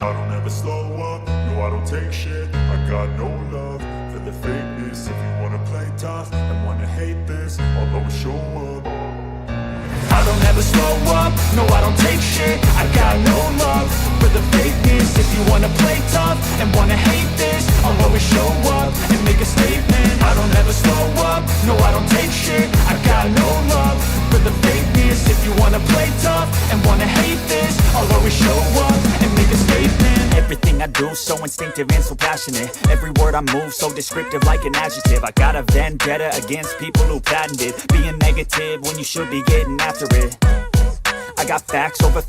I don't ever slow up, no I don't take shit. I got no love for the fakeness. If you wanna play tough and wanna hate this, I'll always show up. I don't ever slow up, no I don't take shit. I got no love for the fakeness. If you wanna play tough and wanna hate this, I'll always show up and make a statement. I don't ever slow up, no I don't take shit. I got no love for the fakeness. If you wanna play tough and wanna hate this, I'll always show up and make a statement. Everything I do so instinctive and so passionate. Every word I move so descriptive like an adjective. I got a vendetta against people who patented being negative when you should be getting after it. I got facts over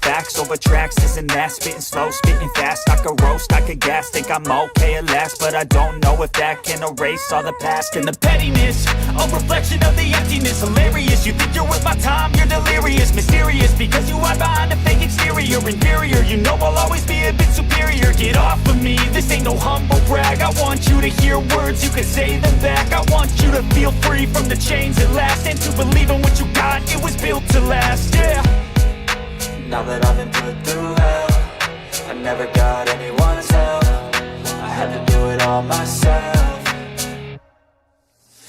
tracks, this and that. Spitting slow, spitting fast. I could roast, I could gas. Think I'm okay at last, but I don't know if that can erase all the past. And the pettiness, a reflection of the emptiness. Hilarious, you think you're worth my time, you're delirious. Mysterious, because you hide behind a fake exterior. Inferior, you know I'll always be a bit superior. Get off of me, this ain't no humble brag. I want you to hear words, you can say them back. I want you to feel free from the chains at last, and to believe in what you got, it was built to last, yeah. Now that I've been put through hell, I never got anyone's help. I had to do it all myself.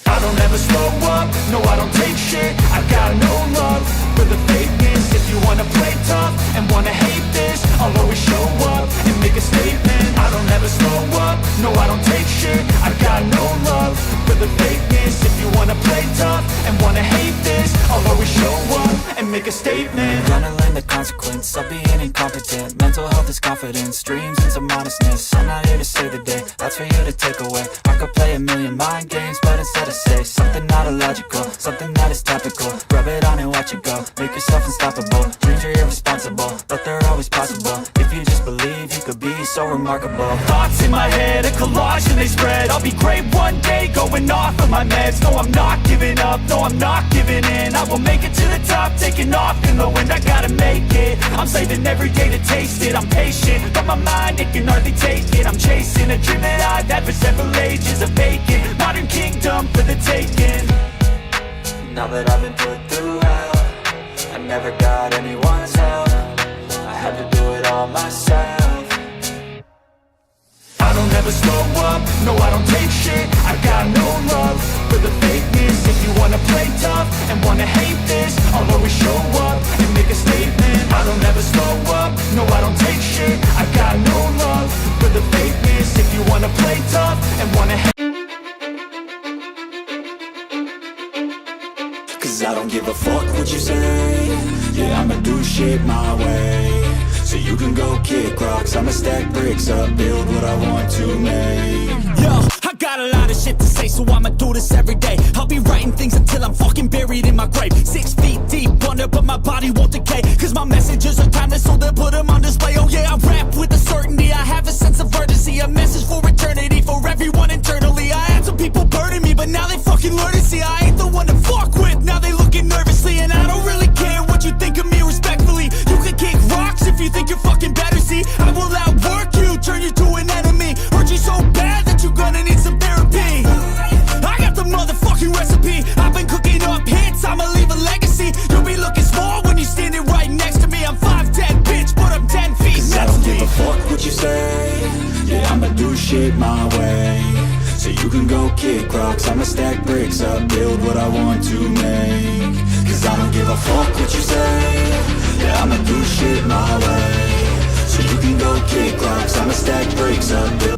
I don't ever slow up, no I don't take shit. I got no love for the fakeness. If you wanna play tough and wanna hate this, I'll always show up and make a statement. I don't ever slow up, no I don't take shit. I got no love for the fakeness. If you wanna play tough and wanna hate this, I'll always show up and make a statement. Gonna learn the consequence of being incompetent. Mental health is confidence, dreams and some modestness. I'm not here to save the day, that's for you to take away. I could play a million mind games, but instead I say something not illogical, something that is topical. Rub it on and watch it go, make yourself unstoppable. Dreams are irresponsible, but they're always possible. If you just believe, you could be so remarkable. Thoughts in my head, a collage and they spread. I'll be great one day, going off of my meds. No, I'm not giving up, no, I'm not giving in. I will make it to the top, taking off in the wind. I gotta make it, I'm saving every day to taste it. I'm patient, but my mind, it can hardly take it. I'm chasing a dream that I've had for several ages. A vacant, modern kingdom for the taking. Now that I've been put through hell, I never got anyone's help. I had to do it all myself. I don't ever slow up, no I don't take shit. I got no love for the fakeness. If you wanna play tough and wanna hate this, I'll always show up and make a statement. I don't ever slow up, no I don't take shit. I got no love for the fakeness. If you wanna play tough and wanna hate, Cause I don't give a fuck what you say. Yeah, I'ma do shit my way. So you can go kick rocks, I'ma stack bricks up, build what I want to make. Yo, I got a lot of shit to say, so I'ma do this every day. I'll be writing things until I'm fucking buried in my grave. 6 feet deep under, but my body won't decay. Cause my messages are timeless, so they'll put them on display. Oh yeah, I rap with a certainty, I have a sense of urgency. A message for eternity, for everyone internally. I had some people burning me, but now they fucking learn to see I ain't the one to fuck with. Now they looking nervously, and I don't really care what you think of me respectfully. You can kick rocks if you think you're fucking better, see. I will outwork you, turn you to an enemy. Hurt you so bad that you're gonna need some therapy. I got the motherfucking recipe. I've been cooking up hits, I'ma leave a legacy. You'll be looking small when you're standing right next to me. I'm 5'10", bitch, but I'm 10 feet. Cause I don't give a fuck what you say. Yeah, I'ma do shit my way. So you can go kick rocks, I'ma stack bricks up, build what I want to make. Cause I don't give a fuck what you say. Yeah, I'ma do shit my way. So you can go kick rocks, I'ma stack bricks up, build.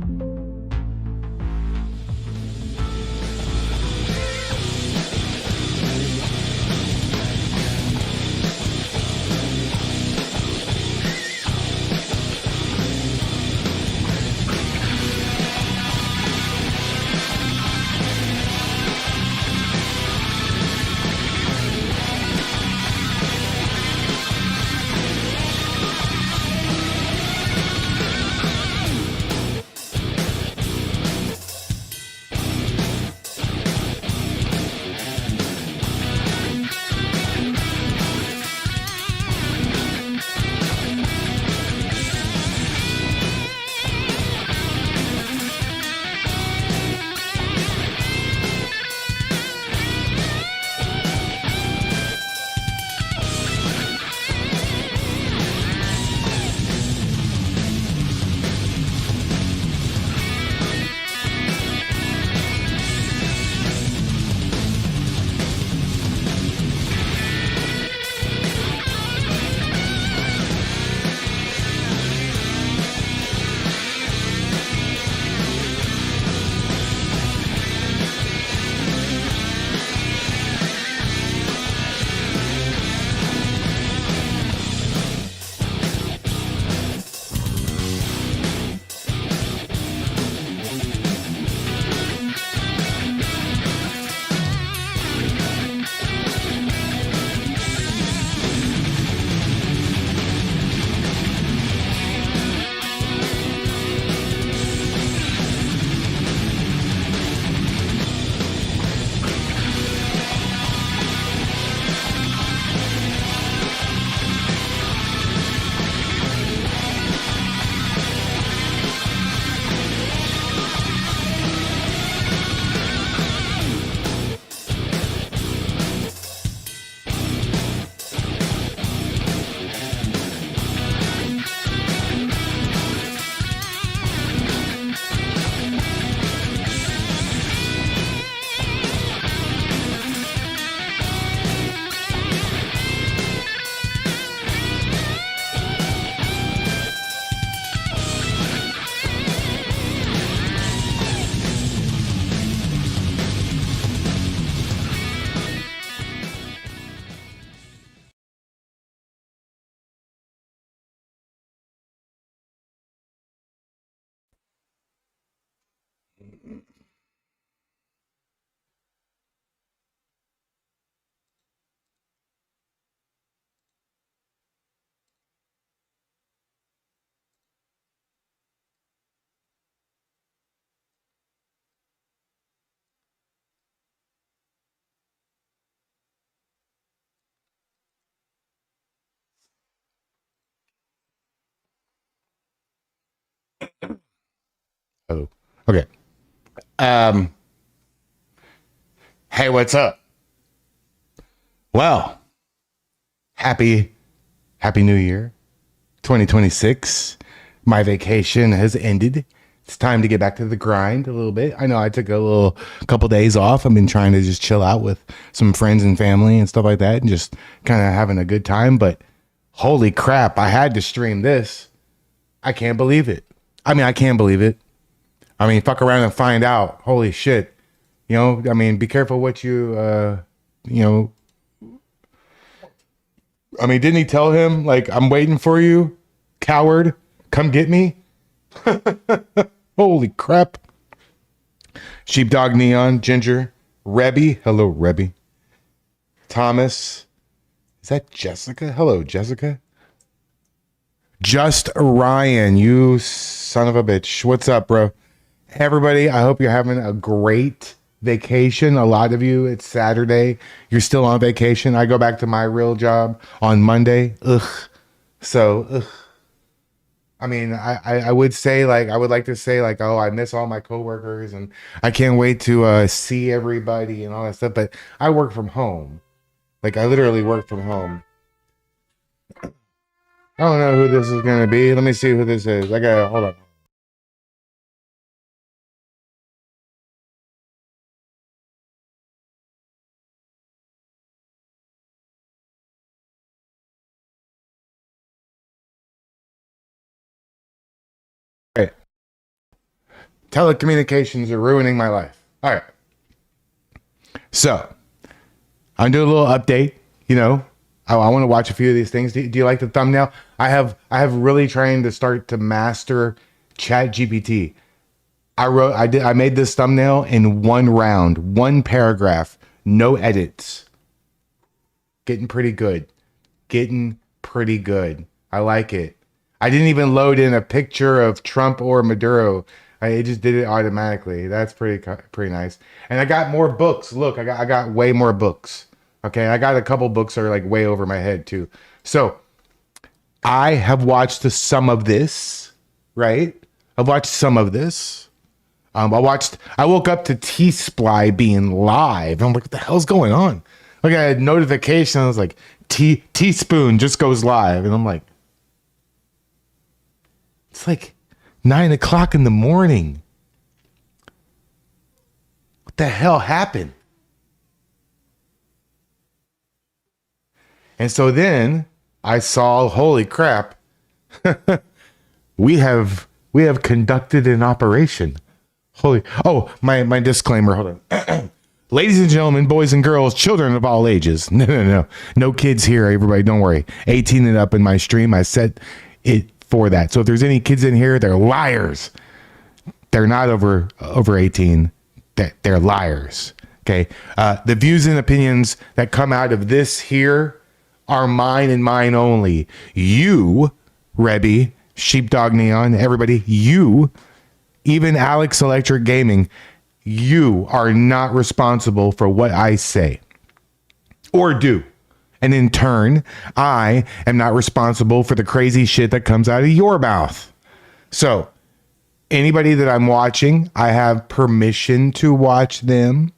Oh, okay. Um, hey, what's up? Well, happy New Year, 2026. My vacation has ended. It's time to get back to the grind a little bit. I know I took a couple days off. I've been trying to just chill out with some friends and family and stuff like that, and just kind of having a good time. But holy crap, I had to stream this. I can't believe it. I mean, I can't believe it. I mean, fuck around and find out. Holy shit. You know, I mean, be careful what you know, I mean, didn't he tell him, like, I'm waiting for you, coward, come get me? Holy crap. Sheepdog Neon, Ginger, Rebby, hello, Rebby. Thomas, is that Jessica? Hello, Jessica. Just Ryan, you son of a bitch. What's up, bro? Everybody, I hope you're having a great vacation. A lot of you, it's Saturday. You're still on vacation. I go back to my real job on Monday. So, I mean, I would say, like, I would like to say, like, oh, I miss all my coworkers and I can't wait to see everybody and all that stuff. But I work from home. Like, I literally work from home. I don't know who this is going to be. Let me see who this is. Hold on. Okay. Telecommunications are ruining my life. All right. So I'm doing a little update. You know, I want to watch a few of these things. Do you like the thumbnail? I have really trying to start to master Chat GPT. I made this thumbnail in one round, one paragraph, no edits. Getting pretty good. Getting pretty good. I like it. I didn't even load in a picture of Trump or Maduro. It just did it automatically. That's pretty nice. And I got more books. Look, I got way more books. Okay, I got a couple books that are like way over my head too. So I have watched some of this, right? I've watched some of this. I woke up to T-Sply being live. I'm like, what the hell's going on? Like, I had notification. I was like, Teaspoon just goes live. And I'm like, it's like 9 o'clock in the morning. What the hell happened? And so then I saw, holy crap, we have conducted an operation. My disclaimer, hold on. Ladies and gentlemen, boys and girls, children of all ages. No kids here, everybody, don't worry. 18 and up in my stream, I set it for that. So if there's any kids in here, they're liars. They're not over 18. They're liars. Okay. The views and opinions that come out of this here are mine and mine only. You, Rebby, Sheepdog Neon, everybody, you, even Alex Electric Gaming, you are not responsible for what I say or do. And in turn, I am not responsible for the crazy shit that comes out of your mouth. So anybody that I'm watching, I have permission to watch them.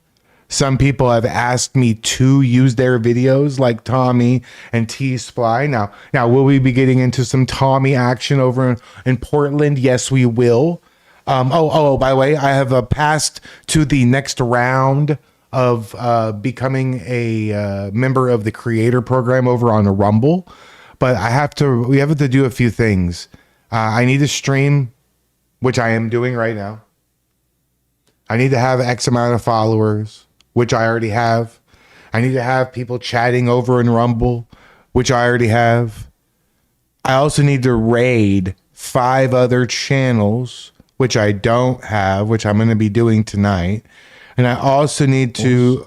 Some people have asked me to use their videos, like Tommy and T-Sply. Now, will we be getting into some Tommy action over in Portland? Yes, we will. By the way, I have passed to the next round of becoming a member of the creator program over on Rumble. But we have to do a few things. I need to stream, which I am doing right now. I need to have X amount of followers, which I already have. I need to have people chatting over in Rumble, which I already have. I also need to raid 5 other channels, which I don't have, which I'm going to be doing tonight. And I also need to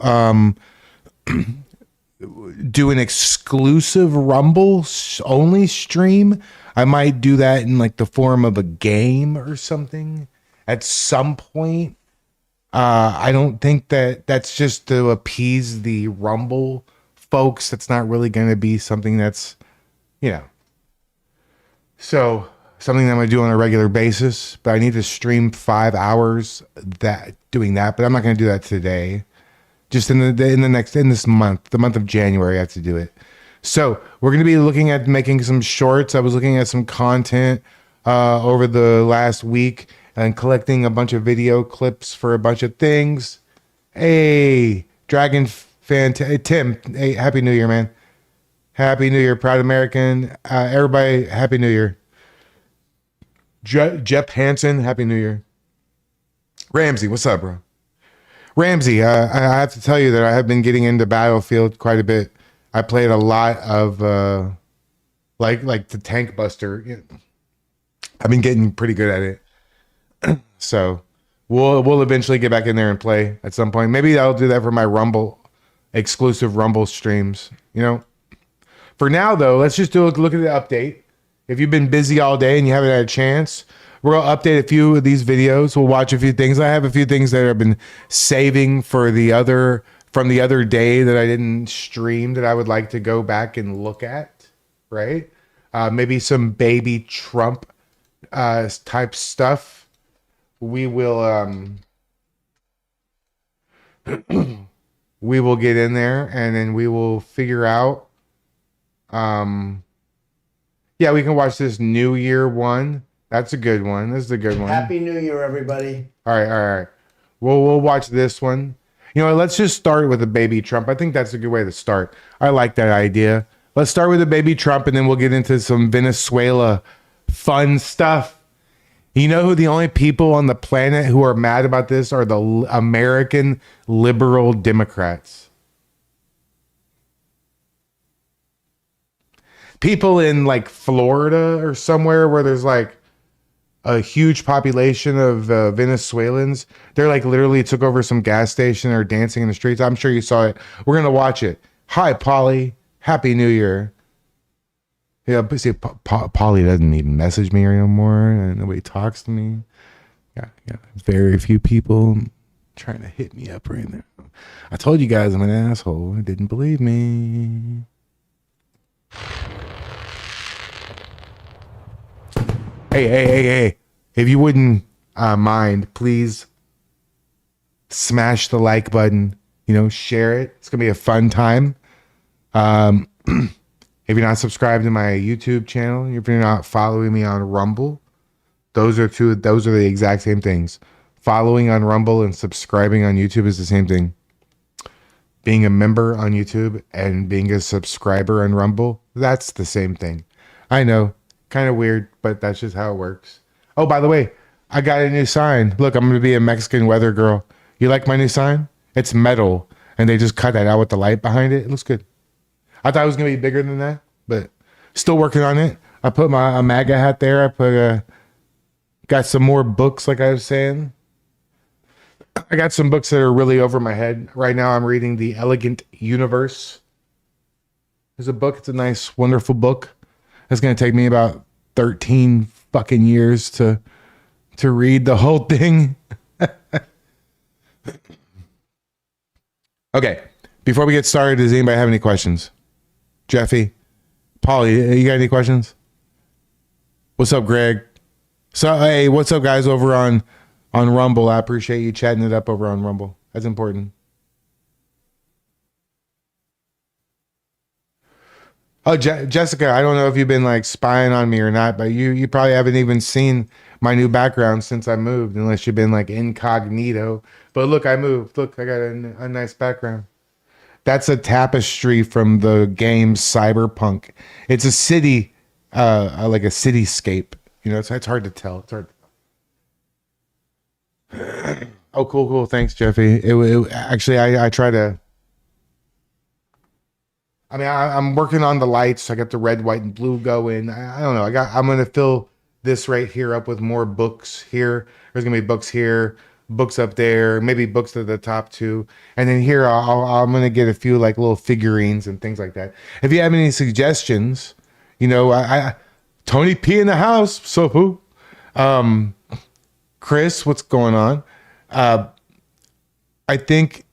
do an exclusive Rumble only stream. I might do that in like the form of a game or something at some point. I don't think that's just to appease the Rumble folks. That's not really going to be something that's, So something that I'm gonna do on a regular basis, but I need to stream 5 hours doing that. But I'm not gonna do that today. Just in this month, the month of January, I have to do it. So we're gonna be looking at making some shorts. I was looking at some content over the last week and collecting a bunch of video clips for a bunch of things. Hey, Dragon fan Tim, hey, Happy New Year, man. Happy New Year, proud American. Everybody, Happy New Year. Jeff Hansen, Happy New Year. Ramsey, what's up, bro? Ramsey, I have to tell you that I have been getting into Battlefield quite a bit. I played a lot of like the Tank Buster. I've been getting pretty good at it. So we'll eventually get back in there and play at some point. Maybe I'll do that for my Rumble exclusive Rumble streams. For now though, let's just do a look at the update. If you've been busy all day and you haven't had a chance, we're going to update a few of these videos. We'll watch a few things. I have a few things that I've been saving from the other day that I didn't stream that I would like to go back and look at, right? Maybe some baby Trump type stuff. We will we will get in there and then we will figure out yeah, we can watch this New Year one. That's a good one. This is a good one. Happy New Year, everybody. All right. We'll watch this one. Let's just start with a baby Trump. I think that's a good way to start. I like that idea. Let's start with a baby Trump, and then we'll get into some Venezuela fun stuff. You know who the only people on the planet who are mad about this are the American liberal Democrats. People in like Florida or somewhere where there's like a huge population of Venezuelans. They're like literally took over some gas station or dancing in the streets. I'm sure you saw it. We're going to watch it. Hi, Polly. Happy New Year. Yeah, but see, Polly doesn't even message me anymore. And nobody talks to me. Yeah. Very few people trying to hit me up right now. I told you guys I'm an asshole. You didn't believe me. Hey. If you wouldn't mind, please smash the like button. Share it. It's going to be a fun time. If you're not subscribed to my YouTube channel, if you're not following me on Rumble, those are the exact same things. Following on Rumble and subscribing on YouTube is the same thing. Being a member on YouTube and being a subscriber on Rumble, that's the same thing. I know, kind of weird, but that's just how it works. Oh, by the way, I got a new sign. Look, I'm going to be a Mexican weather girl. You like my new sign? It's metal, and they just cut that out with the light behind it. It looks good. I thought it was going to be bigger than that, but still working on it. I put my Maga hat there. I got some more books, like I was saying. I got some books that are really over my head. Right now I'm reading The Elegant Universe. There's a book. It's a nice, wonderful book. It's going to take me about 13 fucking years to read the whole thing. Okay. Before we get started, does anybody have any questions? Jeffy? Paulie, you got any questions? What's up, Greg? So, hey, what's up, guys, over on Rumble? I appreciate you chatting it up over on Rumble. That's important. Oh, Jessica, I don't know if you've been like spying on me or not, but you probably haven't even seen my new background since I moved, unless you've been like incognito. But look, I moved. Look, I got a nice background. That's a tapestry from the game Cyberpunk. It's a city, like a cityscape. It's hard to tell. It's hard. Oh, cool. Thanks, Jeffy. Actually, I try to. I mean, I'm working on the lights. I got the red, white, and blue going. I don't know. I'm gonna fill this right here up with more books here. There's gonna be books here, books up there, maybe books at the top too. And then here, I'm gonna get a few like little figurines and things like that. If you have any suggestions, Tony P in the house. So who? Chris, what's going on? I think.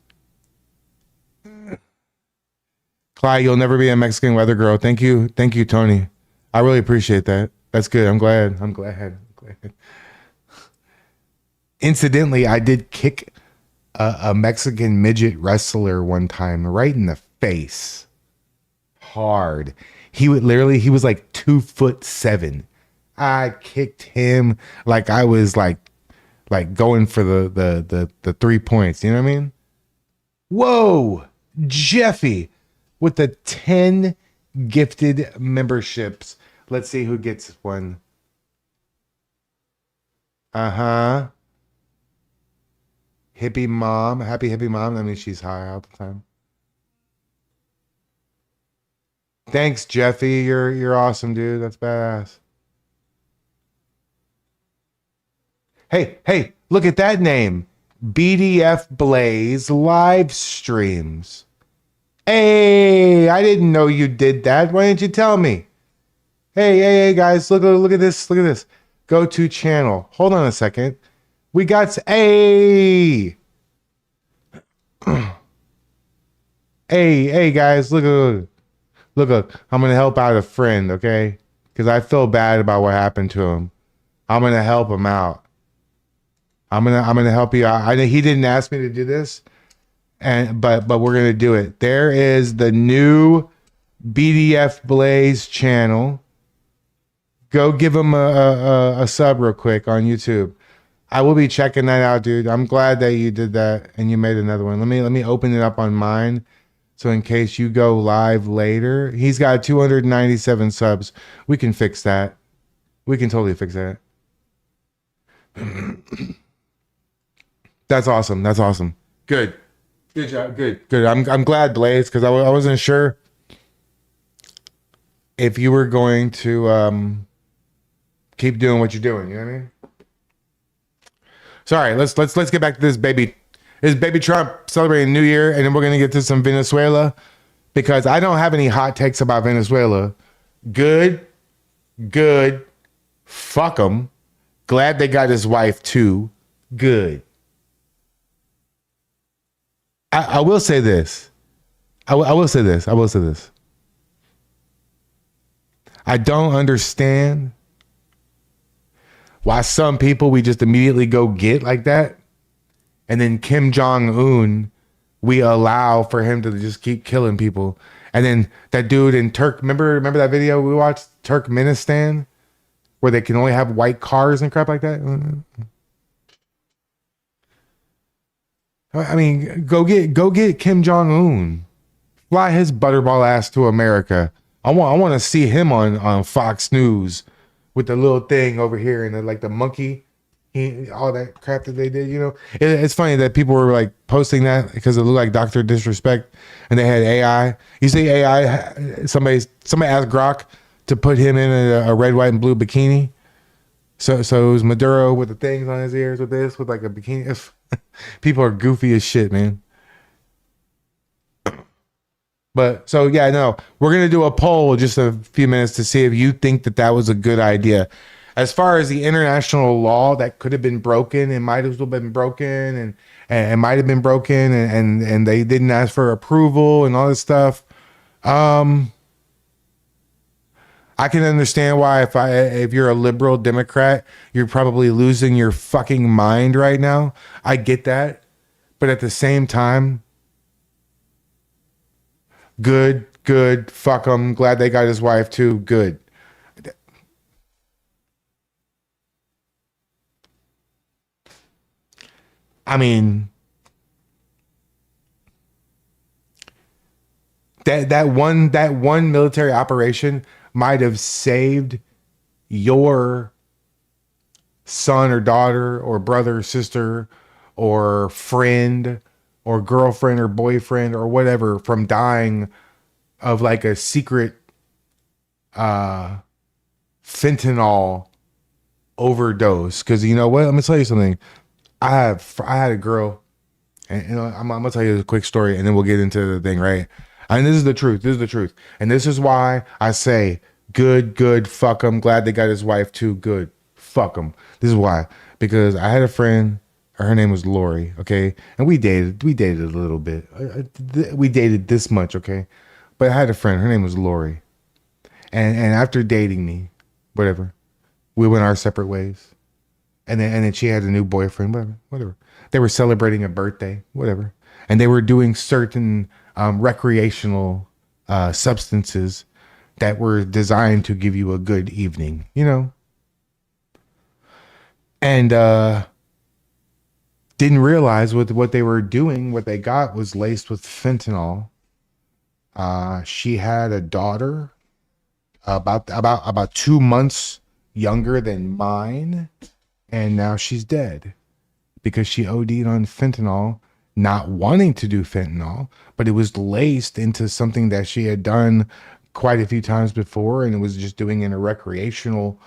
Clyde, you'll never be a Mexican weather girl. Thank you, Tony. I really appreciate that. That's good. I'm glad. Incidentally, I did kick a Mexican midget wrestler one time right in the face. Hard. He was like 2'7". I kicked him like I was like going for the 3 points. You know what I mean? Whoa, Jeffy with the 10 gifted memberships. Let's see who gets one. Uh-huh. Hippie mom. Happy hippie mom. That means she's high all the time. Thanks, Jeffy. You're awesome, dude. That's badass. Hey, look at that name. BDF Blaze live streams. Hey, I didn't know you did that. Why didn't you tell me? Hey, guys, look at this. Go to channel. Hold on a second. We got hey, guys, look. I'm gonna help out a friend, okay? Because I feel bad about what happened to him. I'm gonna help him out. I'm gonna help you out. I know he didn't ask me to do this, but we're gonna do it. There is the new BDF Blaze channel. Go give him a sub real quick on YouTube. I will be checking that out, dude. I'm glad that you did that and you made another one. Let me open it up on mine. So in case you go live later, he's got 297 subs. We can fix that. We can totally fix that. That's awesome. Good job. Good. I'm glad, Blaze, because I wasn't sure if you were going to keep doing what you're doing. You know what I mean? Sorry, let's get back to this baby Trump celebrating New Year, and then we're gonna get to some Venezuela because I don't have any hot takes about Venezuela. Good. Fuck him. Glad they got his wife too. Good. I will say this. I will say this. I don't understand why some people we just immediately go get like that. And then Kim Jong-un, we allow for him to just keep killing people. And then that dude in remember that video we watched, Turkmenistan, where they can only have white cars and crap like that? I mean, go get Kim Jong-un. Fly his butterball ass to America. I want to see him on Fox News with the little thing over here and the monkey, all that crap that they did. You know, it's funny that people were like posting that because it looked like Dr. Disrespect, and they had AI. You see AI? Somebody asked Grok to put him in a red, white, and blue bikini. So it was Maduro with the things on his ears with like a bikini. People are goofy as shit, man. But so yeah, no, we're gonna do a poll in just a few minutes to see if you think that was a good idea. As far as the international law that could have been broken, it might as well been broken, and might have been broken, and they didn't ask for approval and all this stuff. I can understand why if you're a liberal Democrat, you're probably losing your fucking mind right now. I get that, but at the same time. Good. Fuck him. Glad they got his wife too. Good. I mean, that one military operation might have saved your son or daughter or brother or sister or friend or girlfriend or boyfriend or whatever from dying of like a secret fentanyl overdose. Because you know what? Let me tell you something. I had a girl, and you know, I'm gonna tell you a quick story, and then we'll get into the thing, right? And this is the truth. And this is why I say good. Fuck him. Glad they got his wife too. Good. Fuck him. This is why. Because I had a friend. Her name was Lori, okay? And we dated a little bit. We dated this much, okay? But I had a friend, her name was Lori. And after dating me, whatever, We went our separate ways. And then she had a new boyfriend, whatever. They were celebrating a birthday, whatever. And they were doing certain recreational substances that were designed to give you a good evening, you know? And didn't realize what they were doing, what they got was laced with fentanyl. She had a daughter about 2 months younger than mine, and now she's dead because she OD'd on fentanyl, not wanting to do fentanyl, but it was laced into something that she had done quite a few times before, and it was just doing in a recreational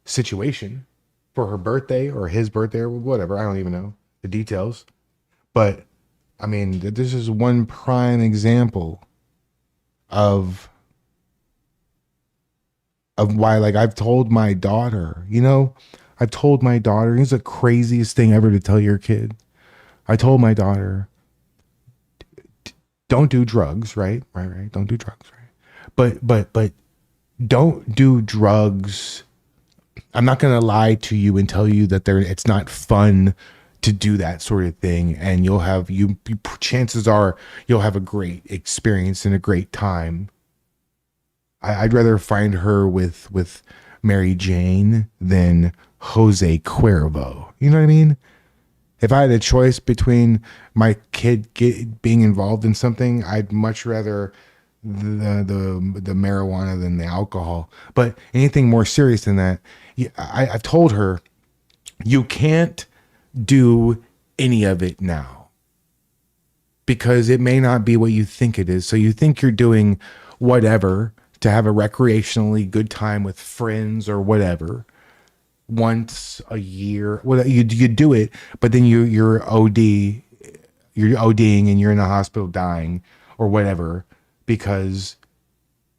situation for her birthday or his birthday or whatever. I don't even know the details, but I mean, this is one prime example of why, like, I've told my daughter, it's the craziest thing ever to tell your kid. I told my daughter, don't do drugs, right? Don't do drugs, right? But don't do drugs. I'm not going to lie to you and tell you that it's not fun to do that sort of thing. And chances are you'll have a great experience and a great time. I'd rather find her with Mary Jane than Jose Cuervo. You know what I mean? If I had a choice between my kid being involved in something, I'd much rather the marijuana than the alcohol. But anything more serious than that, I've told her, you can't do any of it now because it may not be what you think it is. So you think you're doing whatever to have a recreationally good time with friends or whatever once a year. Well, you do it, but then you're ODing and you're in the hospital dying or whatever because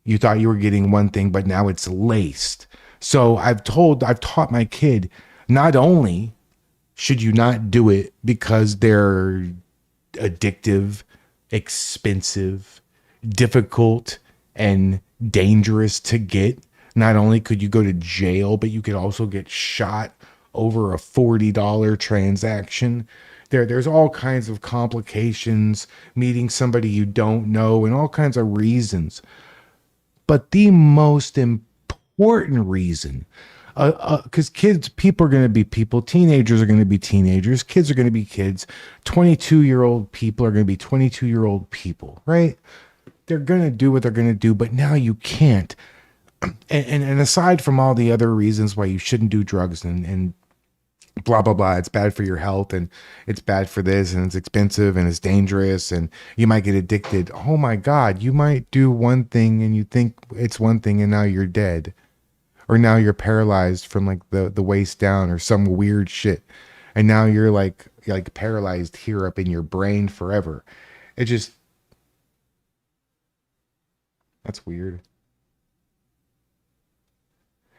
you thought you were getting one thing, but now it's laced. So I've taught my kid, not only should you not do it because they're addictive, expensive, difficult, and dangerous to get. Not only could you go to jail, but you could also get shot over a $40 transaction. There's all kinds of complications, meeting somebody you don't know, and all kinds of reasons. But the most important reason, because people are going to be people, teenagers are going to be teenagers, kids are going to be kids, 22-year-old people are going to be 22-year-old people, right? They're going to do what they're going to do, but now you can't. And aside from all the other reasons why you shouldn't do drugs and blah, blah, blah, it's bad for your health and it's bad for this and it's expensive and it's dangerous and you might get addicted. Oh my God, you might do one thing and you think it's one thing and now you're dead. Or now you're paralyzed from like the waist down or some weird shit. And now you're like paralyzed here up in your brain forever. That's weird.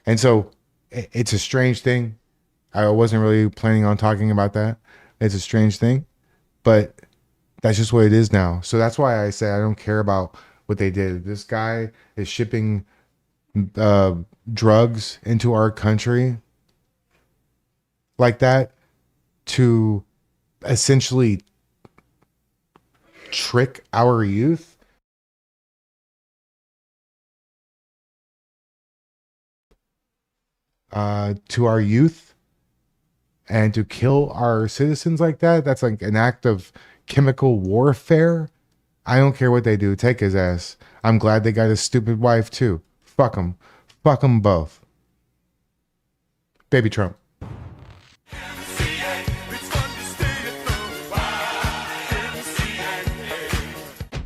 And so it's a strange thing. I wasn't really planning on talking about that. It's a strange thing, but that's just what it is now. So that's why I say I don't care about what they did. This guy is shipping drugs into our country like that to essentially trick our youth. To our youth and to kill our citizens like that. That's like an act of chemical warfare. I don't care what they do. Take his ass. I'm glad they got his stupid wife too. Fuck them. Fuck them both. Baby Trump.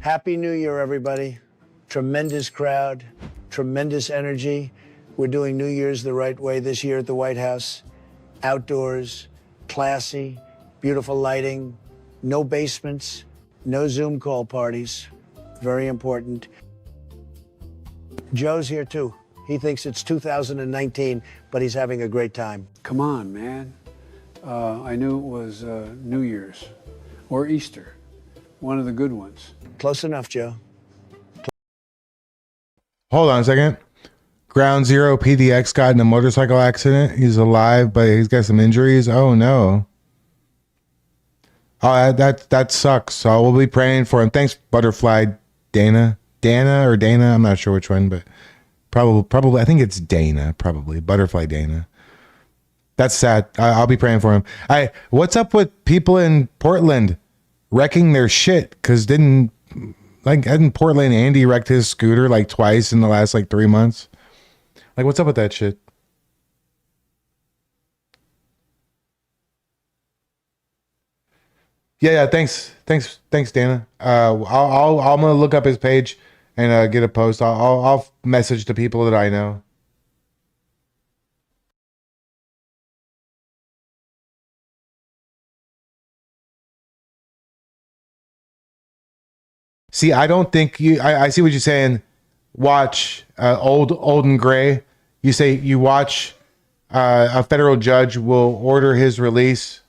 Happy New Year, everybody. Tremendous crowd, tremendous energy. We're doing New Year's the right way this year at the White House. Outdoors, classy, beautiful lighting, no basements, no Zoom call parties. Very important. Joe's here too. He thinks it's 2019, but he's having a great time. Come on, man. I knew it was New Year's or Easter, one of the good ones. Close enough, Joe. Hold on a second. Ground Zero PDX got in a motorcycle accident. He's alive, but he's got some injuries. Oh no. Oh, that sucks. So we'll be praying for him. Thanks, Butterfly Dana. Dana or Dana? I'm not sure which one, but probably I think it's Dana, probably. Butterfly Dana. That's sad. I'll be praying for him. What's up with people in Portland wrecking their shit? Because hadn't Portland Andy wrecked his scooter like twice in the last like 3 months? Like, what's up with that shit? Yeah. Thanks, Dana. I'm gonna look up his page and get a post. I'll message the people that I know. See, I don't think you. I see what you're saying. Watch old and gray. You say you watch. A federal judge will order his release.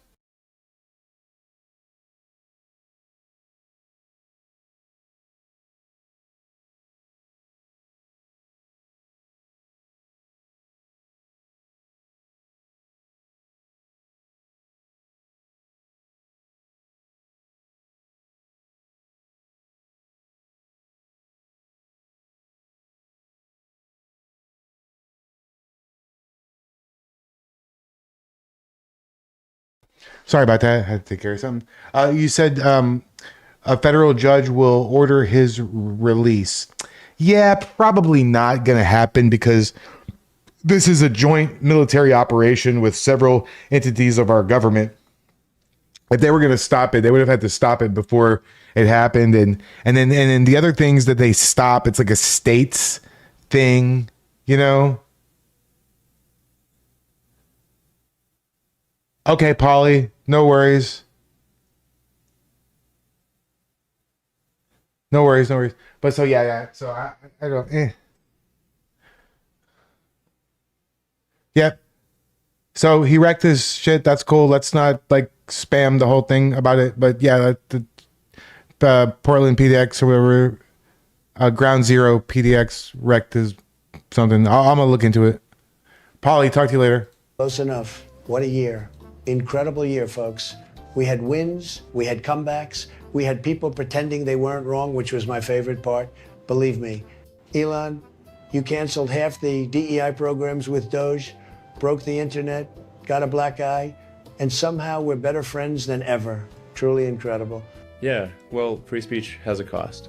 Sorry about that. I had to take care of something. You said a federal judge will order his release. Yeah, probably not going to happen because this is a joint military operation with several entities of our government. If they were going to stop it, they would have had to stop it before it happened. And then the other things that they stop, it's like a states thing, you know? Okay, Polly, no worries. No worries. But so yeah. So I don't. Yep. So he wrecked his shit. That's cool. Let's not like spam the whole thing about it. But yeah, the Portland PDX or whatever, Ground Zero PDX wrecked his something. I'm gonna look into it. Polly, talk to you later. Close enough. What a year. Incredible year, folks. We had wins, we had comebacks, we had people pretending they weren't wrong, which was my favorite part. Believe me. Elon, you canceled half the DEI programs with Doge, broke the internet, got a black eye, and somehow we're better friends than ever. Truly incredible. Yeah, well, free speech has a cost.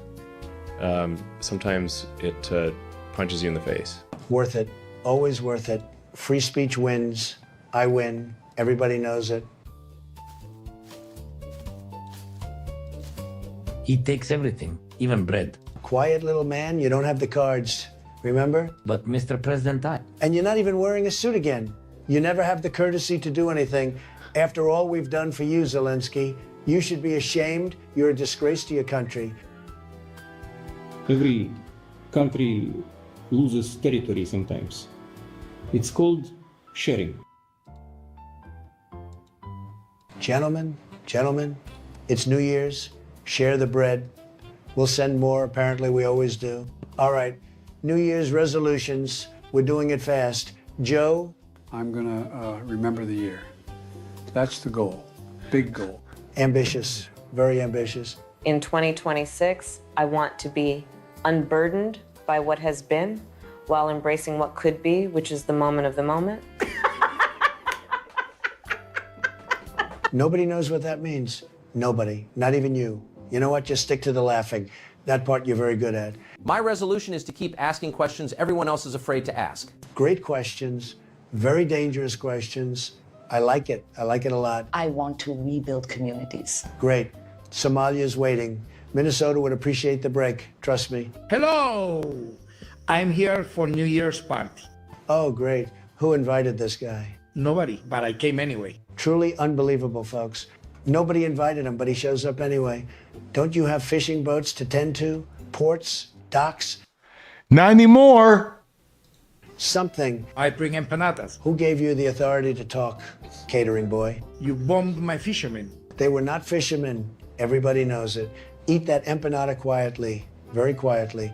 Sometimes it punches you in the face. Worth it. Always worth it. Free speech wins. I win. Everybody knows it. He takes everything, even bread. Quiet little man, you don't have the cards. Remember? But Mr. President, And you're not even wearing a suit again. You never have the courtesy to do anything. After all we've done for you, Zelensky, you should be ashamed. You're a disgrace to your country. Every country loses territory sometimes. It's called sharing. Gentlemen, it's New Year's. Share the bread. We'll send more. Apparently, we always do. All right. New Year's resolutions. We're doing it fast. Joe? I'm going to remember the year. That's the goal. Big goal. Ambitious. Very ambitious. In 2026, I want to be unburdened by what has been while embracing what could be, which is the moment of the moment. Nobody knows what that means. Nobody. Not even you. You know what? Just stick to the laughing. That part you're very good at. My resolution is to keep asking questions everyone else is afraid to ask. Great questions. Very dangerous questions. I like it. I like it a lot. I want to rebuild communities. Great. Somalia's waiting. Minnesota would appreciate the break. Trust me. Hello. I'm here for New Year's party. Oh, great. Who invited this guy? Nobody, but I came anyway. Truly unbelievable, folks. Nobody invited him, but he shows up anyway. Don't you have fishing boats to tend to? Ports? Docks? Not anymore. Something. I bring empanadas. Who gave you the authority to talk, catering boy? You bombed my fishermen. They were not fishermen. Everybody knows it. Eat that empanada quietly, very quietly.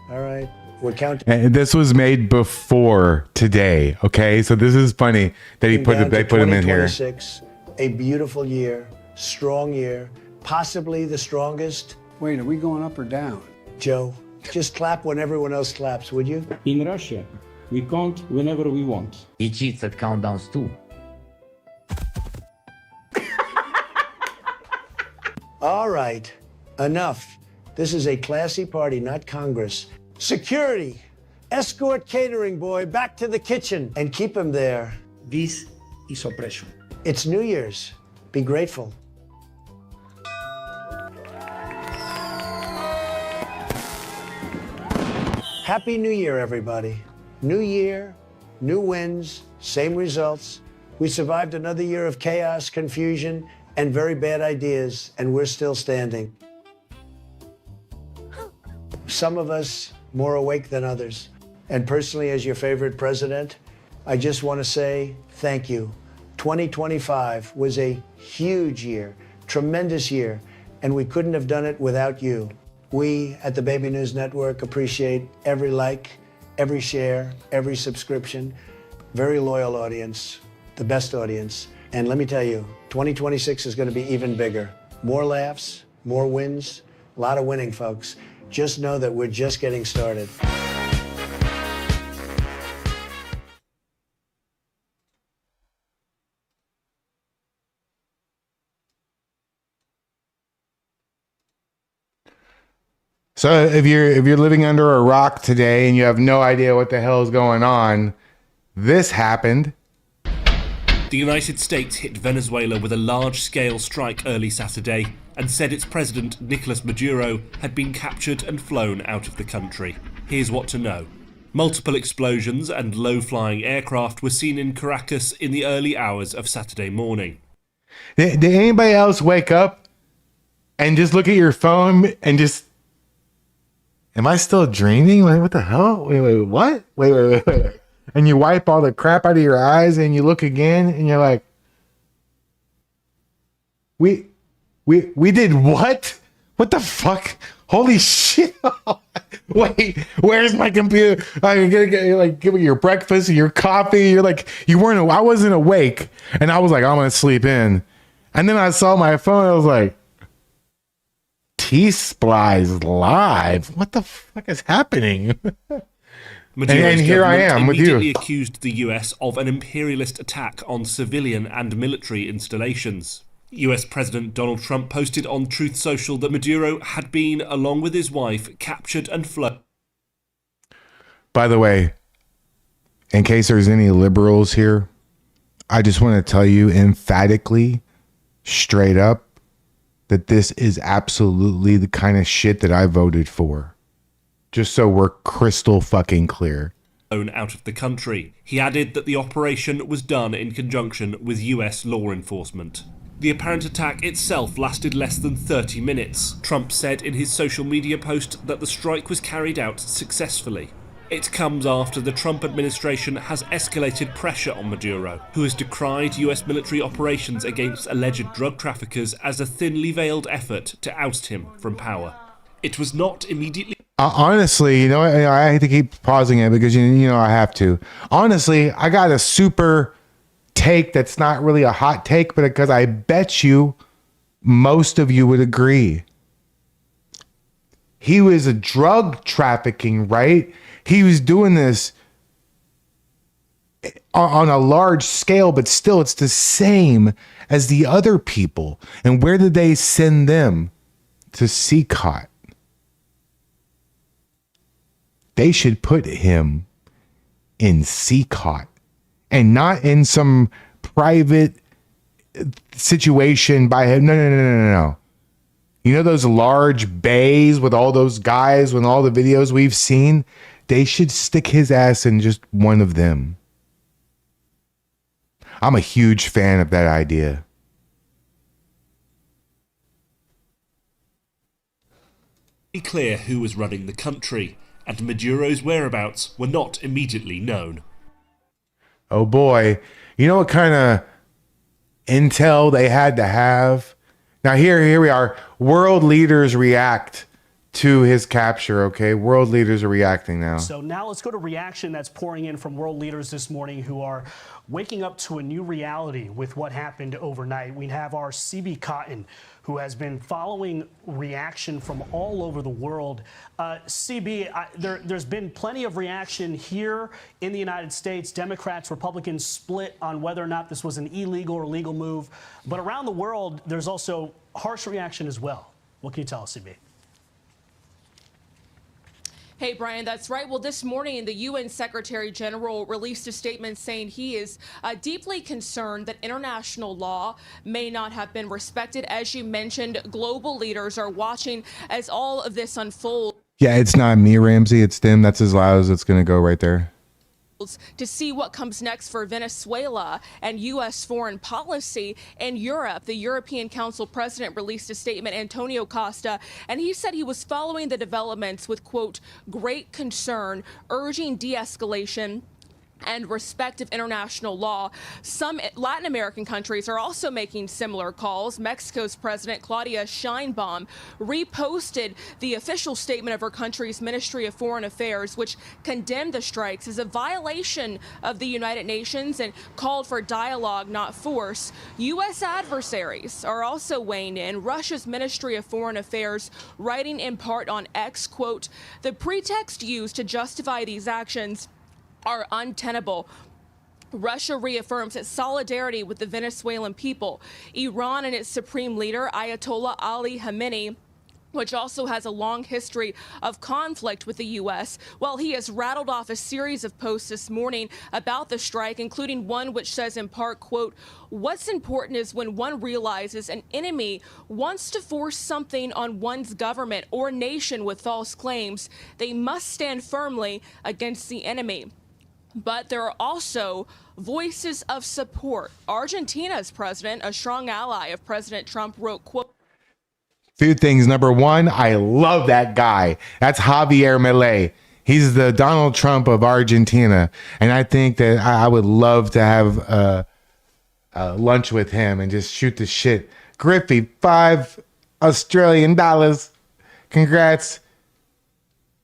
All right. We're counting And this was made before today. Okay, so this is funny that they put him in here. 2026, a beautiful year, strong year, possibly the strongest. Wait, are we going up or down? Joe, just clap when everyone else claps, would you? In Russia, we count whenever we want. He cheats at countdowns too. All right, enough. This is a classy party, not Congress. Security, escort catering boy back to the kitchen and keep him there. This is oppression. It's New Year's. Be grateful. Happy New Year, everybody. New year, new wins, same results. We survived another year of chaos, confusion, and very bad ideas, and we're still standing. Some of us more awake than others. And personally, as your favorite president, I just want to say thank you. 2025 was a huge year, tremendous year, and we couldn't have done it without you. We at the Baby News Network appreciate every like, every share, every subscription. Very loyal audience, the best audience. And let me tell you, 2026 is going to be even bigger. More laughs, more wins, a lot of winning, folks. Just know that we're just getting started. So if you're living under a rock today and you have no idea what the hell is going on, this happened. The United States hit Venezuela with a large-scale strike early Saturday and said its president, Nicolas Maduro, had been captured and flown out of the country. Here's what to know. Multiple explosions and low-flying aircraft were seen in Caracas in the early hours of Saturday morning. Did anybody else wake up and just look at your phone and just... Am I still dreaming? Like, what the hell? Wait, what? Wait. And you wipe all the crap out of your eyes and you look again and you're like, we did what? What the fuck? Holy shit. Wait, where's my computer? I'm gonna get like give me your breakfast, your coffee. You're like, I wasn't awake. And I was like, I'm gonna sleep in. And then I saw my phone. I was like, T-Splice live. What the fuck is happening? And here I am with you. Immediately accused the US of an imperialist attack on civilian and military installations. US President Donald Trump posted on Truth Social that Maduro had been, along with his wife, captured and flown. By the way, in case there's any liberals here, I just want to tell you emphatically, straight up, that this is absolutely the kind of shit that I voted for. Just so we're crystal fucking clear. Out of the country. He added that the operation was done in conjunction with US law enforcement. The apparent attack itself lasted less than 30 minutes. Trump said in his social media post that the strike was carried out successfully. It comes after the Trump administration has escalated pressure on Maduro, who has decried US military operations against alleged drug traffickers as a thinly veiled effort to oust him from power. It was not immediately... Honestly, I hate to keep pausing it because, I have to. Honestly, I got a super take that's not really a hot take, but because I bet you most of you would agree. He was a drug trafficking, right? He was doing this on a large scale, but still it's the same as the other people. And where did they send them? To CCOT. They should put him in CCOT and not in some private situation by him. No. You know those large bays with all those guys with all the videos we've seen? They should stick his ass in just one of them. I'm a huge fan of that idea. Be clear who was running the country, and Maduro's whereabouts were not immediately known. Oh boy, you know what kind of intel they had to have? Now here we are. World leaders react to his capture, okay? World leaders are reacting now. So now let's go to reaction that's pouring in from world leaders this morning who are waking up to a new reality with what happened overnight. We have our CB Cotton, who has been following reaction from all over the world. CB, there's been plenty of reaction here in the United States. Democrats, Republicans split on whether or not this was an illegal or legal move. But around the world, there's also harsh reaction as well. What can you tell us, CB? Hey, Brian, that's right. Well, this morning, the UN Secretary General released a statement saying he is deeply concerned that international law may not have been respected. As you mentioned, global leaders are watching as all of this unfolds. Yeah, it's not me, Ramsey. It's them. That's as loud as it's going to go right there. To see what comes next for Venezuela and U.S. foreign policy. In Europe, the European Council president released a statement, Antonio Costa, and he said he was following the developments with, quote, great concern, urging de-escalation and respect of international law. Some Latin American countries are also making similar calls. Mexico's President Claudia Sheinbaum reposted the official statement of her country's Ministry of Foreign Affairs, which condemned the strikes as a violation of the United Nations and called for dialogue, not force. U.S. adversaries are also weighing in. Russia's Ministry of Foreign Affairs writing in part on X, quote, the pretext used to justify these actions are untenable. Russia reaffirms its solidarity with the Venezuelan people. Iran and its supreme leader, Ayatollah Ali Khamenei, which also has a long history of conflict with the U.S. Well, he has rattled off a series of posts this morning about the strike, including one which says in part, quote, what's important is when one realizes an enemy wants to force something on one's government or nation with false claims, they must stand firmly against the enemy. But there are also voices of support. Argentina's president, a strong ally of President Trump, wrote, quote, Few things. Number one, I love that guy. That's Javier Milei. He's the Donald Trump of Argentina. And I think that I would love to have lunch with him and just shoot the shit. Griffey, $5 Australian. Congrats.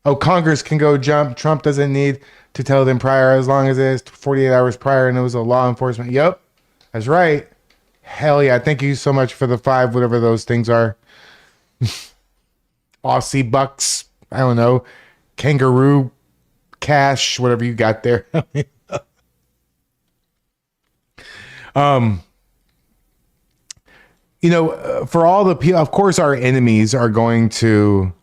Oh, Congress can go jump. Trump doesn't need to tell them prior, as long as it's 48 hours prior and it was a law enforcement. Yep, that's right. Hell yeah. Thank you so much for the 5, whatever those things are. Aussie bucks. I don't know. Kangaroo cash, whatever you got there. You know, for all the people, of course, our enemies are going to.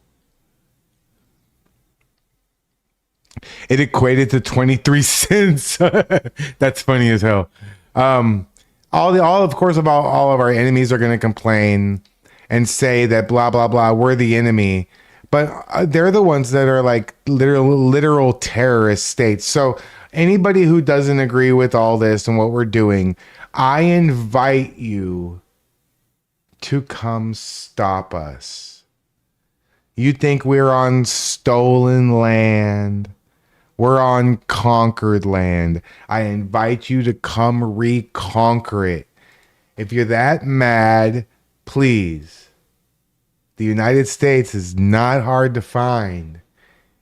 It equated to 23 cents. That's funny as hell. All of course, about all of our enemies are going to complain and say that blah, blah, blah, we're the enemy. But they're the ones that are like literal terrorist states. So anybody who doesn't agree with all this and what we're doing, I invite you to come stop us. You think we're on stolen land? We're on conquered land. I invite you to come reconquer it. If you're that mad, please. The United States is not hard to find.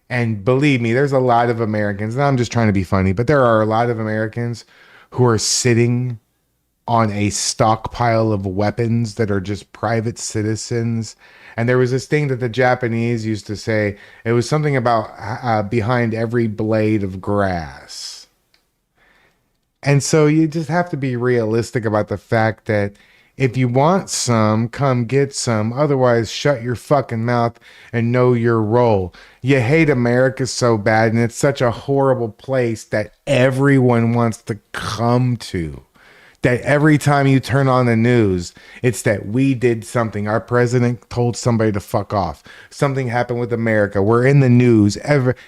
And believe me, there's a lot of Americans, and I'm just trying to be funny, but there are a lot of Americans who are sitting on a stockpile of weapons that are just private citizens. And there was this thing that the Japanese used to say. It was something about behind every blade of grass. And so you just have to be realistic about the fact that if you want some, come get some. Otherwise, shut your fucking mouth and know your role. You hate America so bad, and it's such a horrible place that everyone wants to come to. That every time you turn on the news, it's that we did something. Our president told somebody to fuck off. Something happened with America. We're in the news.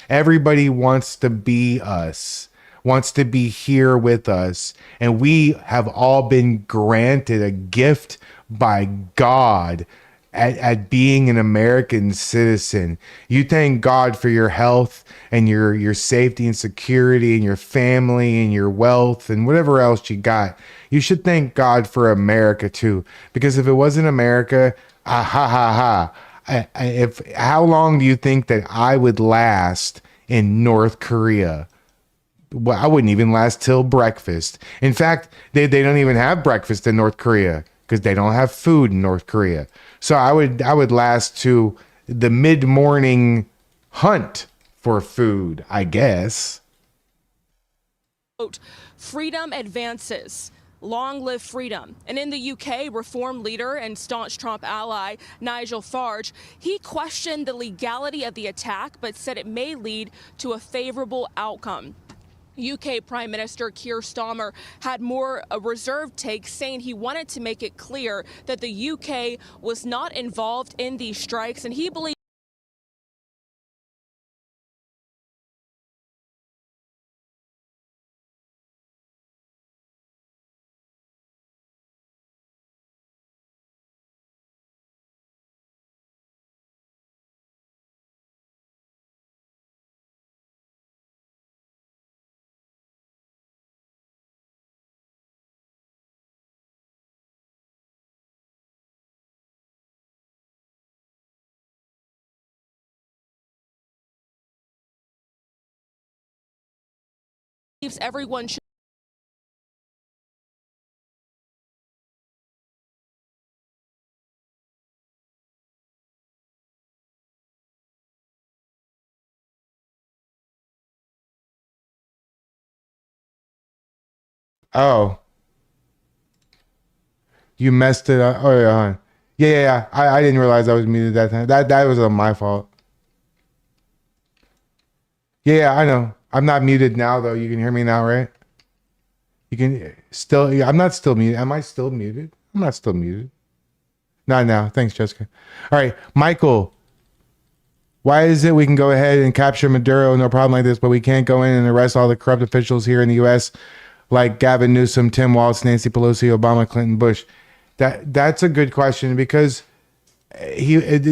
Everybody wants to be us, wants to be here with us. And we have all been granted a gift by God at being an American citizen. You thank God for your health and your safety and security and your family and your wealth and whatever else you got. You should thank God for America too, because if it wasn't America, How long do you think that I would last in North Korea? Well, I wouldn't even last till breakfast. In fact, they don't even have breakfast in North Korea because they don't have food in North Korea. So I would last to the mid-morning hunt for food, I guess. Quote, freedom advances. Long live freedom. And in the UK, Reform leader and staunch Trump ally Nigel Farage, he questioned the legality of the attack, but said it may lead to a favorable outcome. UK Prime Minister Keir Starmer had more a reserved take, saying he wanted to make it clear that the UK was not involved in these strikes, and he believes everyone should. Oh, you messed it up. Oh yeah, yeah. I didn't realize I was muted that time. That was my fault. Yeah, I know. I'm not muted now though. You can hear me now, right? You can still. Yeah, I'm not still muted. Am I still muted? I'm not still muted. Not now. Thanks, Jessica. All right, Michael. Why is it we can go ahead and capture Maduro, no problem like this, but we can't go in and arrest all the corrupt officials here in the U.S. like Gavin Newsom, Tim Walz, Nancy Pelosi, Obama, Clinton, Bush? That's a good question because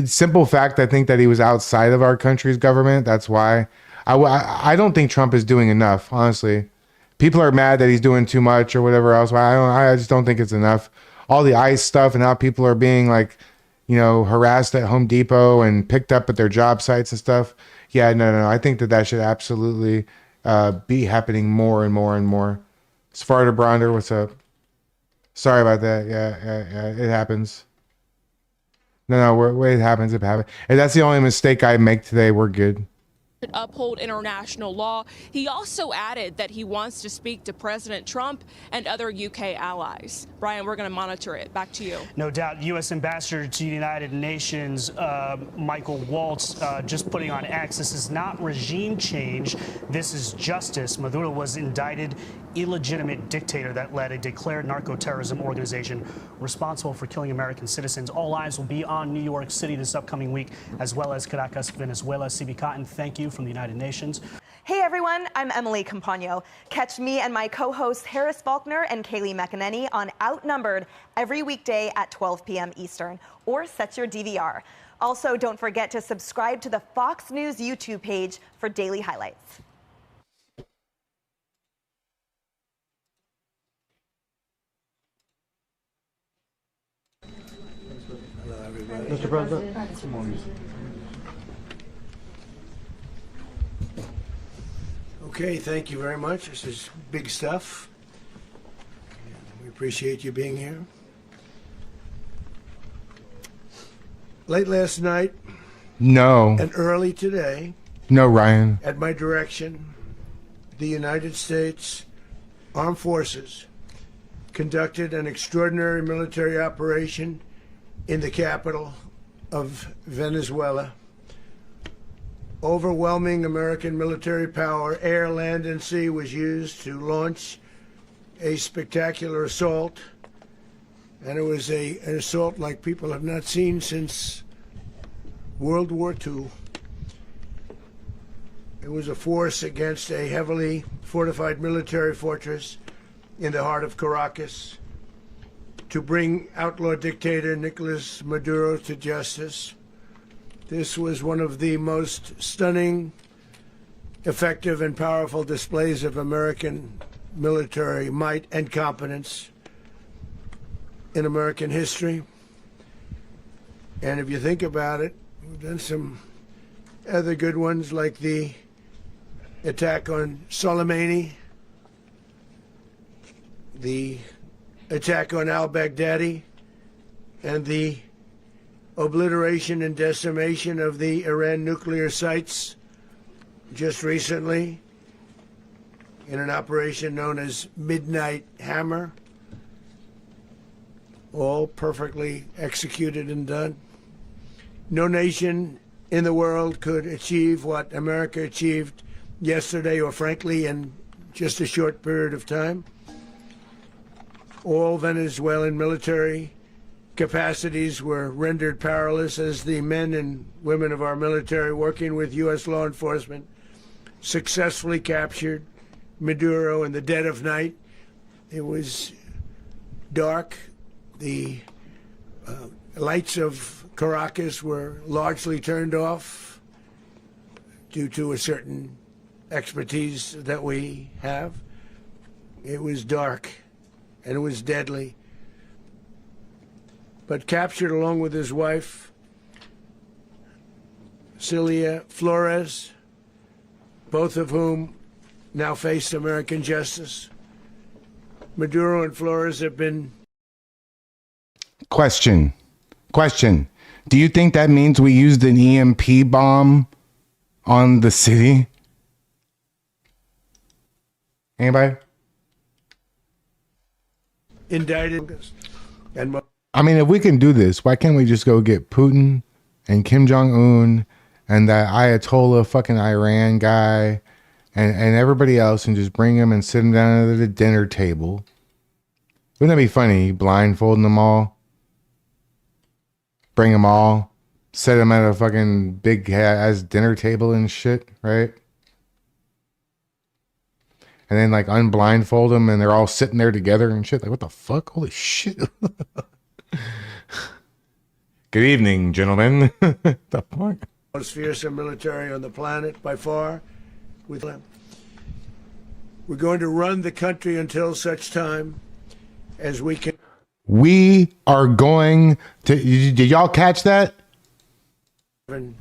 simple fact, I think that he was outside of our country's government. That's why I don't think Trump is doing enough, honestly. People are mad that he's doing too much or whatever else. I just don't think it's enough. All the ICE stuff and how people are being like, harassed at Home Depot and picked up at their job sites and stuff. Yeah, no. I think that should absolutely be happening more and more and more. Sparta Bronder, what's up? Sorry about that. Yeah, it happens. No, it happens. It happens. And that's the only mistake I make today. We're good. Uphold international law. He also added that he wants to speak to President Trump and other UK allies. Brian, we're going to monitor it. Back to you. No doubt. U.S. Ambassador to the United Nations, Michael Waltz, just putting on X, this is not regime change. This is justice. Maduro was indicted, illegitimate dictator that led a declared narco-terrorism organization responsible for killing American citizens. All eyes will be on New York City this upcoming week, as well as Caracas, Venezuela. CB Cotton, thank you from the United Nations. Hey everyone, I'm Emily Campagno. Catch me and my co-hosts Harris Faulkner and Kaylee McEnany on Outnumbered every weekday at 12 p.m. Eastern, or set your DVR. Also, don't forget to subscribe to the Fox News YouTube page for daily highlights. Hello, everybody. Mr. President. Okay, thank you very much. This is big stuff. We appreciate you being here. Late last night. No. And early today. No, Ryan. At my direction, the United States Armed Forces conducted an extraordinary military operation in the capital of Venezuela. Overwhelming American military power, air, land, and sea, was used to launch a spectacular assault. And it was an assault like people have not seen since World War II. It was a force against a heavily fortified military fortress in the heart of Caracas to bring outlaw dictator Nicolas Maduro to justice. This was one of the most stunning, effective, and powerful displays of American military might and competence in American history. And if you think about it, we've done some other good ones like the attack on Soleimani, the attack on al-Baghdadi, and the obliteration and decimation of the Iran nuclear sites just recently in an operation known as Midnight Hammer, all perfectly executed and done. No nation in the world could achieve what America achieved yesterday, or frankly in just a short period of time. All Venezuelan military capacities were rendered powerless as the men and women of our military, working with U.S. law enforcement, successfully captured Maduro in the dead of night. It was dark. The lights of Caracas were largely turned off due to a certain expertise that we have. It was dark and it was deadly. But captured along with his wife, Celia Flores, both of whom now face American justice. Maduro and Flores have been... Question. Do you think that means we used an EMP bomb on the city? Anybody? indicted. And I mean, if we can do this, why can't we just go get Putin and Kim Jong-un and that Ayatollah fucking Iran guy and everybody else and just bring them and sit them down at the dinner table? Wouldn't that be funny? Blindfolding them all. Bring them all. Set them at a fucking big ass dinner table and shit, right? And then like unblindfold them and they're all sitting there together and shit. Like, what the fuck? Holy shit. Good evening, gentlemen. The fuck? Most fearsome military on the planet by far. With them. We're going to run the country until such time as we can. We are going to. Did y'all catch that? 7%.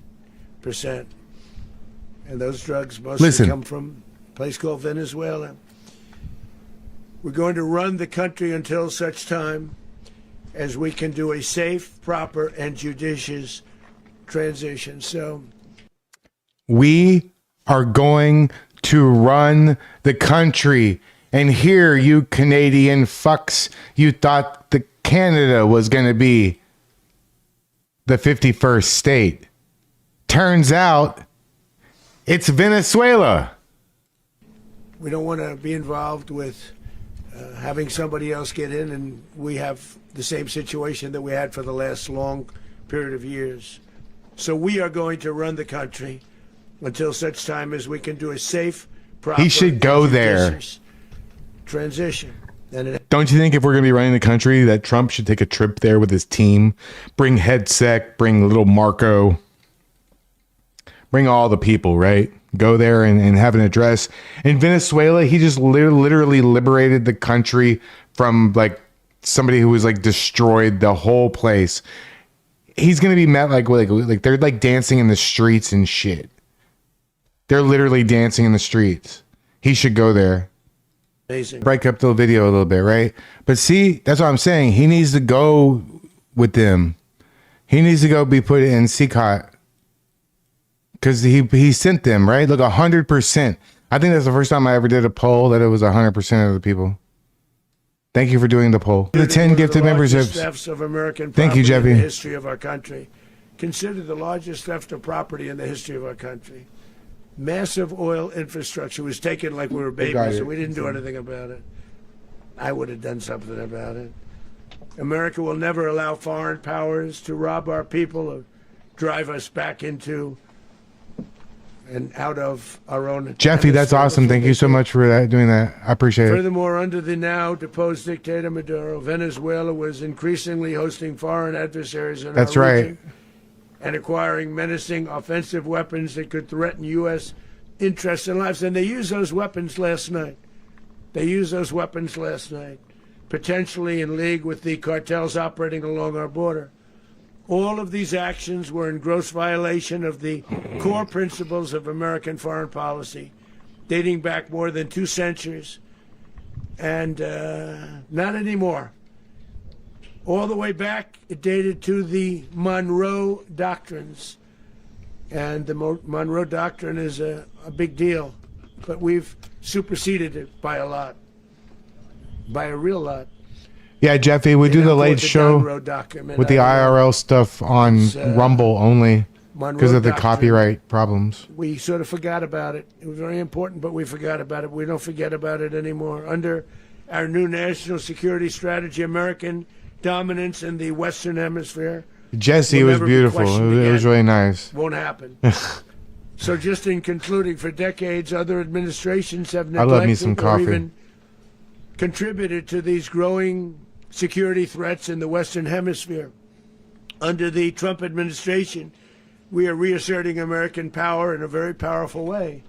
And those drugs mostly come from a place called Venezuela. We're going to run the country until such time as we can do a safe, proper, and judicious transition. So we are going to run the country. And here, you Canadian fucks, you thought that Canada was going to be the 51st state. Turns out, it's Venezuela. We don't want to be involved with having somebody else get in, and we have the same situation that we had for the last long period of years. So we are going to run the country until such time as we can do a safe, proper, he should go there. Transition. Don't you think if we're going to be running the country that Trump should take a trip there with his team? Bring Headsec, bring little Marco, bring all the people, right? Go there and have an address. In Venezuela, he just literally liberated the country from like somebody who was like destroyed the whole place. He's going to be met like they're like dancing in the streets and shit. They're literally dancing in the streets. He should go there. Amazing. Break up the video a little bit, right? But see, that's what I'm saying. He needs to go with them. He needs to go be put in CCOT. Because he sent them, right? Look, 100%. I think that's the first time I ever did a poll that it was 100% of the people. Thank you for doing the poll. The 10 gifted memberships. Thefts of American Thank you, Jeffy. In the history of our country. Considered the largest theft of property in the history of our country. Massive oil infrastructure was taken like we were babies, and we didn't do anything about it. I would have done something about it. America will never allow foreign powers to rob our people or drive us back into and out of our own. Jeffy, that's awesome. Thank you so much for that, doing that. I appreciate it. Furthermore, under the now deposed dictator Maduro, Venezuela was increasingly hosting foreign adversaries in that's our right. region and acquiring menacing offensive weapons that could threaten U.S. interests and lives. And they used those weapons last night. Potentially in league with the cartels operating along our border. All of these actions were in gross violation of the core principles of American foreign policy, dating back more than 2 centuries, and not anymore. All the way back, it dated to the Monroe Doctrines. And the Monroe Doctrine is a big deal, but we've superseded it by a lot, by a real lot. Yeah, Jeffy, we do the late show with the IRL stuff on Rumble only because of the copyright problems. We sort of forgot about it. It was very important, but we forgot about it. We don't forget about it anymore. Under our new national security strategy, American dominance in the Western Hemisphere. Jesse was beautiful. It was really nice. Won't happen. So just in concluding, for decades, other administrations have I love me some neglected or coffee. even contributed to these growing security threats in the Western Hemisphere. Under the Trump administration, we are reasserting American power in a very powerful way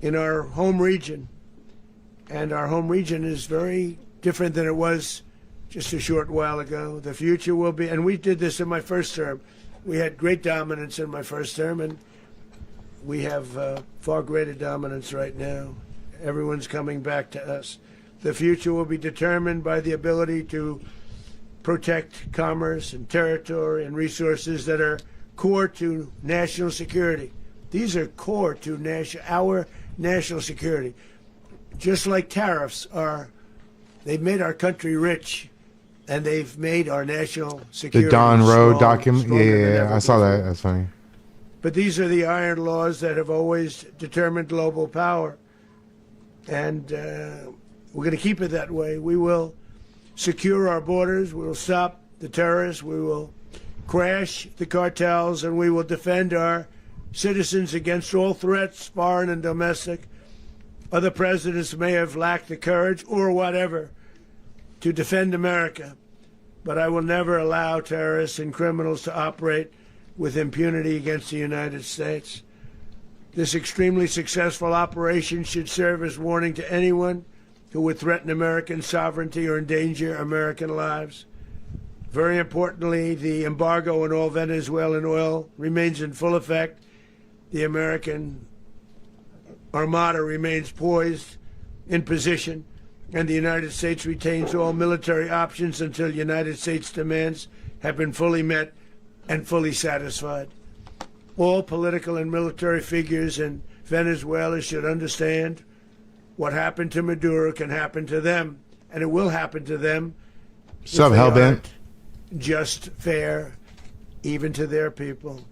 in our home region. And our home region is very different than it was just a short while ago. The future will be, and we did this in my first term. We had great dominance in my first term, and we have far greater dominance right now. Everyone's coming back to us. The future will be determined by the ability to protect commerce and territory and resources that are core to national security. These are core to our national security. Just like tariffs are, they've made our country rich, and they've made our national security The Don Road document. stronger than Yeah, ever I saw that. before. That's funny. But these are the iron laws that have always determined global power. And we're going to keep it that way. We will secure our borders. We will stop the terrorists. We will crash the cartels. And we will defend our citizens against all threats, foreign and domestic. Other presidents may have lacked the courage or whatever to defend America. But I will never allow terrorists and criminals to operate with impunity against the United States. This extremely successful operation should serve as warning to anyone who would threaten American sovereignty or endanger American lives. Very importantly, the embargo on all Venezuelan oil remains in full effect. The American Armada remains poised in position, and the United States retains all military options until United States demands have been fully met and fully satisfied. All political and military figures in Venezuela should understand what happened to Maduro can happen to them, and it will happen to them. Sub if they hellbent. aren't just, fair, even to their people.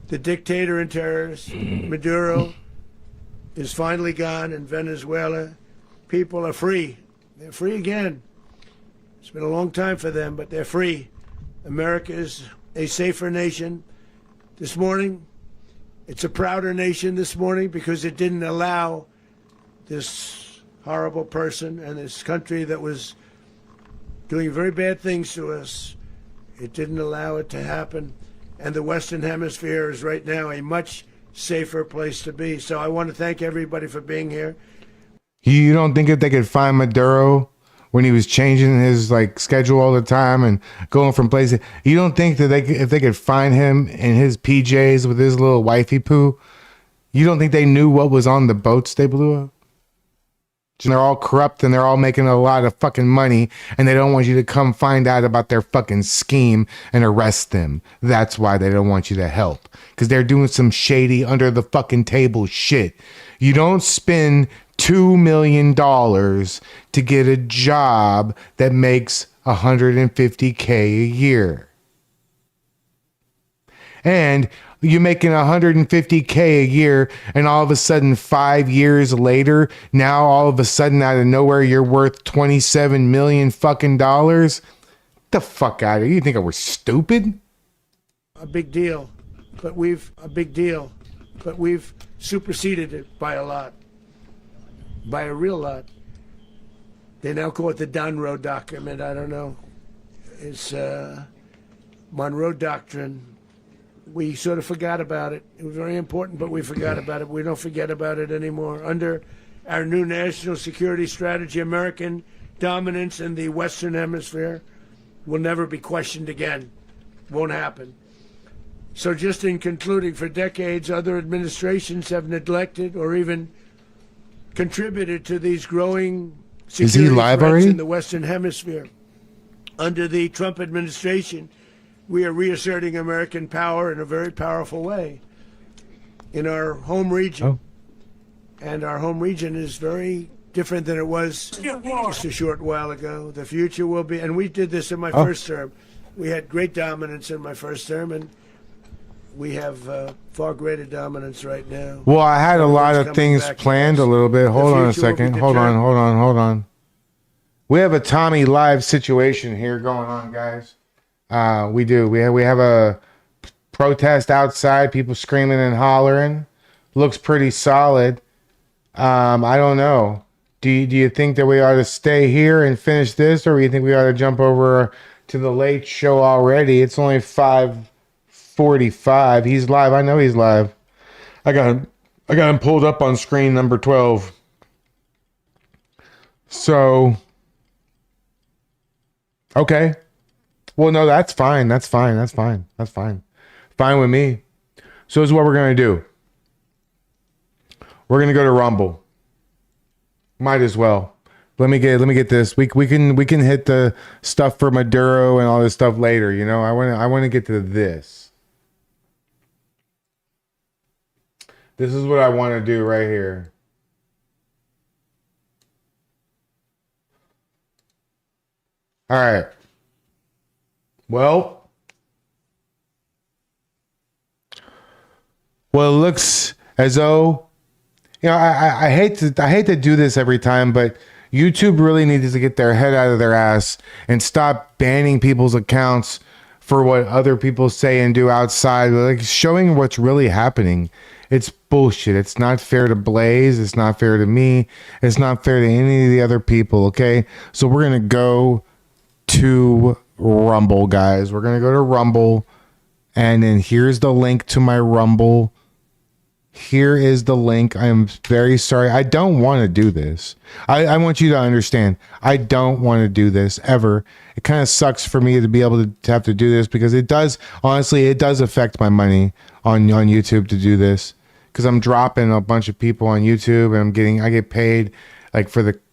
The dictator and terrorist, Maduro, is finally gone in Venezuela. People are free. They're free again. It's been a long time for them, but they're free. America is a safer nation. This morning, it's a prouder nation this morning because it didn't allow this horrible person and this country that was doing very bad things to us. It didn't allow it to happen. And the Western Hemisphere is right now a much safer place to be. So I want to thank everybody for being here. You don't think if they could find Maduro when he was changing his schedule all the time and going from places, you don't think that if they could find him in his PJs with his little wifey poo, you don't think they knew what was on the boats they blew up? And they're all corrupt and they're all making a lot of fucking money and they don't want you to come find out about their fucking scheme and arrest them. That's why they don't want you to help, because they're doing some shady under the fucking table shit. You don't spend $2 million to get a job that makes $150K a year. And you're making $150K a year, and all of a sudden 5 years later, now all of a sudden out of nowhere you're worth $27 million fucking dollars. The fuck out of here. You think we're stupid? A big deal, but we've superseded it by a lot, by a real lot. They now call it the Don Road document. I don't know. It's Monroe Doctrine. We sort of forgot about it. It was very important, but we forgot about it. We don't forget about it anymore. Under our new national security strategy, American dominance in the Western Hemisphere will never be questioned again. Won't happen. So just in concluding, for decades, other administrations have neglected or even contributed to these growing security threats already? in the Western Hemisphere. Under the Trump administration, we are reasserting American power in a very powerful way in our home region. Oh. And our home region is very different than it was just a short while ago. The future will be, and we did this in my first term. We had great dominance in my first term, and we have far greater dominance right now. Well, I had a lot of Everyone's things coming back to planned us. a little bit. Hold The on a future will be second. Hold determined. on. We have a Tommy live situation here going on, guys. We do. We have a protest outside. People screaming and hollering. Looks pretty solid. I don't know. Do you think that we ought to stay here and finish this, or do you think we ought to jump over to the late show already? It's only 5:45. He's live. I know he's live. I got him pulled up on screen number 12. So, okay. Well, no, that's fine. That's fine. Fine with me. So this is what we're gonna do. We're gonna go to Rumble. Might as well. Let me get this. We can hit the stuff for Maduro and all this stuff later. You know, I want to get to this. This is what I want to do right here. All right. Well, it looks as though, you know, I hate to do this every time, but YouTube really needs to get their head out of their ass and stop banning people's accounts for what other people say and do outside, like showing what's really happening. It's bullshit. It's not fair to Blaze. It's not fair to me. It's not fair to any of the other people. Okay, so we're gonna go to Rumble, guys. We're gonna go to Rumble, and then here's the link to my Rumble. Here is the link. I am very sorry. I don't want to do this. I want you to understand. I don't want to do this ever. It kind of sucks for me to be able to have to do this, because it does, honestly, it does affect my money on YouTube to do this, because I'm dropping a bunch of people on YouTube, and I get paid like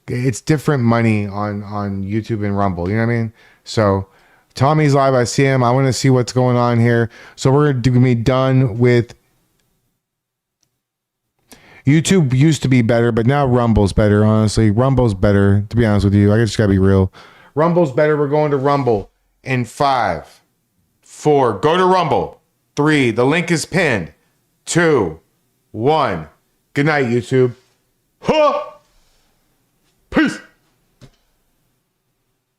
it's different money on YouTube and Rumble. You know what I mean? So Tommy's live. I see him. I want to see what's going on here. So we're going to be done with YouTube. Used to be better, but now Rumble's better, honestly. Rumble's better, to be honest with you. I just gotta be real. Rumble's better. We're going to Rumble in 5, 4. Go to Rumble. 3. The link is pinned. 2, 1. Good night, YouTube. Huh!